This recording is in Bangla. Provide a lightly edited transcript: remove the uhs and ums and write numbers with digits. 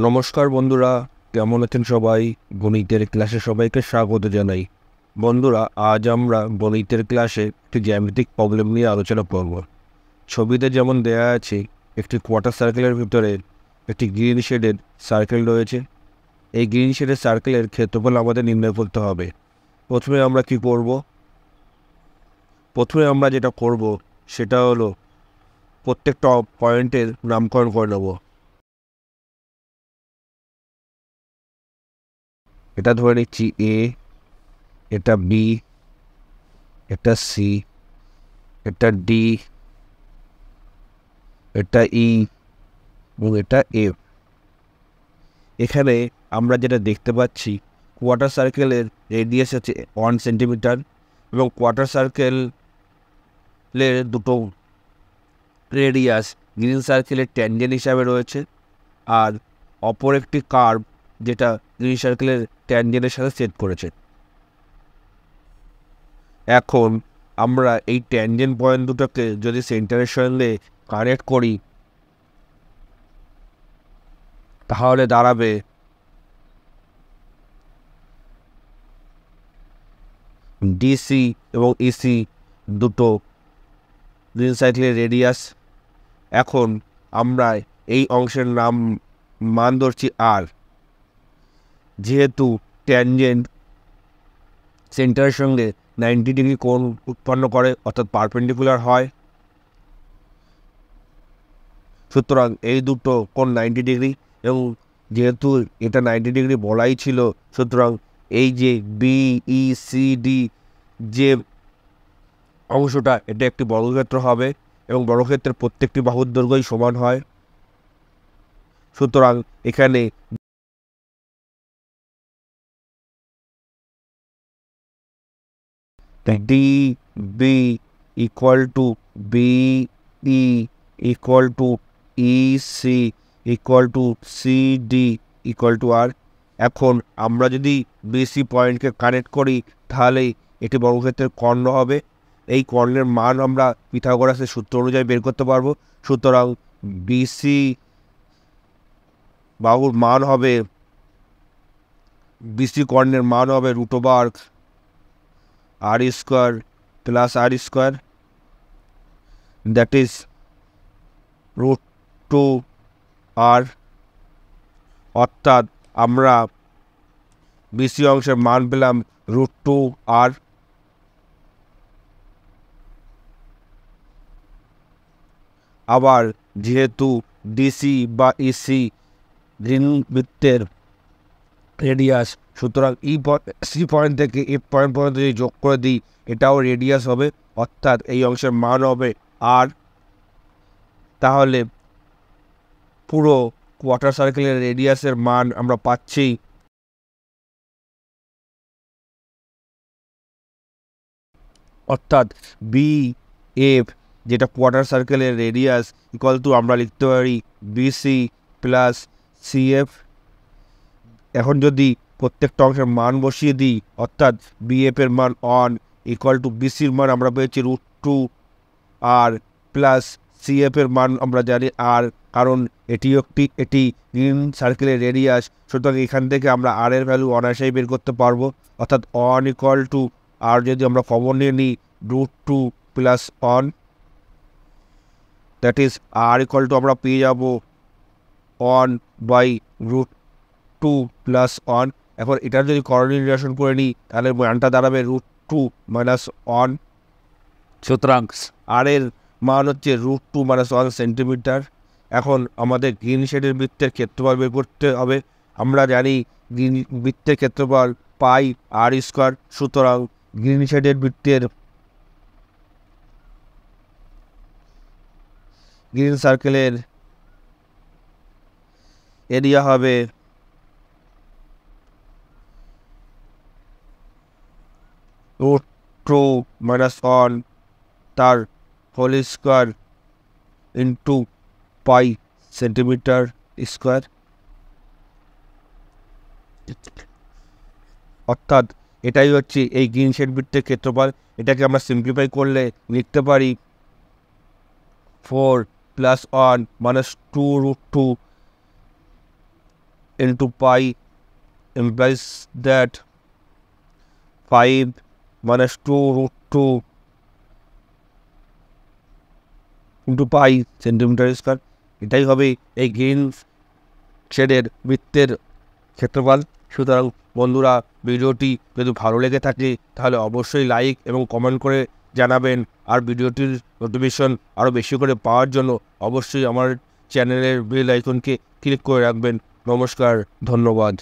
নমস্কার বন্ধুরা, কেমন আছেন সবাই? গণিতের ক্লাসে সবাইকে স্বাগত জানাই। বন্ধুরা, আজ আমরা গণিতের ক্লাসে একটি জ্যামিতিক প্রবলেম নিয়ে আলোচনা করব। ছবিতে যেমন দেয়া আছে, একটি কোয়ার্টার সার্কেলের ভিতরে একটি গ্রিন শেডের সার্কেল রয়েছে। এই গ্রিন শেডের সার্কেলের ক্ষেত্রফল আমাদের নির্ণয় করতে হবে। প্রথমে আমরা কি করব? প্রথমে আমরা যেটা করব সেটা হলো প্রত্যেকটা পয়েন্টের নামকরণ করে নেব। এটা ধরে নিচ্ছি এ, এটা বি, এটা সি, এটা ডি, এটা ই এবং এটা এফ। এখানে আমরা যেটা দেখতে পাচ্ছি, কোয়ার্টার সার্কেলের রেডিয়াস আছে 1 সেন্টিমিটার এবং কোয়ার্টার সার্কেলের দুটো রেডিয়াস গ্রিন সার্কেলের ট্যানজেন্ট হিসাবে রয়েছে, আর অপর একটি কার্ভ যেটা গ্রিন সার্কেলের ট্যানজেন্টের সাথে সেট করেছে। এখন আমরা এই ট্যানজেন্ট পয়েন্ট দুটোকে যদি সেন্টারের সঙ্গে কানেক্ট করি, তাহলে দাঁড়াবে ডিসি এবং ইসি দুটো গ্রিন সার্কেলের রেডিয়াস। এখন আমরা এই অংশের মান ধরছি আর। যেহেতু ট্যানজেন্ট সেন্টারের সঙ্গে 90 ডিগ্রি কোণ উৎপন্ন করে, অর্থাৎ পারপেন্ডিকুলার হয়, সুতরাং এই দুটো কোণ 90 ডিগ্রি, এবং যেহেতু এটা 90 ডিগ্রি বলাই ছিল, সুতরাং এই যে BECD যে অংশটা, এটা একটি বর্গক্ষেত্র হবে এবং বর্গক্ষেত্রের প্রত্যেকটি বাহুর দৈর্ঘ্যই সমান হয়। সুতরাং এখানে DB equal to BE equal to EC equal to CD equal to R. এখন আমরা যদি BC পয়েন্টকে কানেক্ট করি, তাহলে এটি বর্গক্ষেত্রের কর্ণ হবে। এই কর্ণের মান আমরা পিথাগোরাসের সূত্র অনুযায়ী বের করতে পারবো। সুতরাং BC বাহুর মান হবে, BC কর্ণের মান হবে √r² plus r², that is √2r। অর্থাৎ আমরা BC অংশের মান পেলাম √2r। আবার যেহেতু ডিসি বা ইসি গ্রিন বৃত্তের রেডিয়াস, সুতরাং সি পয়েন্ট থেকে এফ পয়েন্ট পর্যন্ত যদি যোগ করে দিই, এটাও রেডিয়াস হবে, অর্থাৎ এই অংশের মান হবে আর। তাহলে পুরো কোয়ার্টার সার্কেলের রেডিয়াসের মান আমরা পাচ্ছি অর্থাৎ BF, যেটা কোয়ার্টার সার্কেলের রেডিয়াস, ইকুয়াল টু আমরা লিখতে পারি BC প্লাস CF। এখন যদি প্রত্যেকটা অংশের মান বসিয়ে দিই, অর্থাৎ BF এর মান 1 ইকুয়াল টু BCর মান আমরা পেয়েছি √2r প্লাস CF এর মান আমরা জানি আর, কারণ এটি গ্রিন সার্কেলের রেডিয়াস। সুতরাং এখান থেকে আমরা আর এর ভ্যালু অনায়াসেই বের করতে পারবো, অর্থাৎ 1 ইকুয়াল টু আর যদি আমরা কমন নিয়ে নিই √2 plus 1, that is R equal to আমরা পেয়ে যাব 1/√2 প্লাস 1। এখন এটার যদি করণীয় নিরসন করে নিই, তাহলে মানটা দাঁড়াবে √2 মাইনাস 1। সুতরাং আর এর মান হচ্ছে √2 মাইনাস 1 সেন্টিমিটার। এখন আমাদের গ্রিন শেডের বৃত্তের ক্ষেত্রফল বের করতে হবে। আমরা জানি গ্রিন বৃত্তের ক্ষেত্রফল πr²। সুতরাং গ্রিন শেডের বৃত্তের গ্রিন সার্কেলের এরিয়া হবে √2 মাইনাস 1 তার whole square into pi centimetre square. অর্থাৎ এটাই হচ্ছে এই গ্রিন শেড বৃত্তের ক্ষেত্রফল। এটাকে আমরা সিম্পলিফাই করলে লিখতে পারি 4 plus 1 minus 2√2 into pi implies that 5 minus 2 root 2 into pi centimetre square, এটাই হবে এই গ্রিন শেডের বৃত্তের ক্ষেত্রফল। সুতরাং বন্ধুরা, ভিডিওটি যদি ভালো লেগে থাকে তাহলে অবশ্যই লাইক এবং কমেন্ট করে জানাবেন। আর ভিডিওটির নোটিফিকেশন আরও বেশি করে পাওয়ার জন্য অবশ্যই আমার চ্যানেলের বেল আইকনকে ক্লিক করে রাখবেন। নমস্কার, ধন্যবাদ।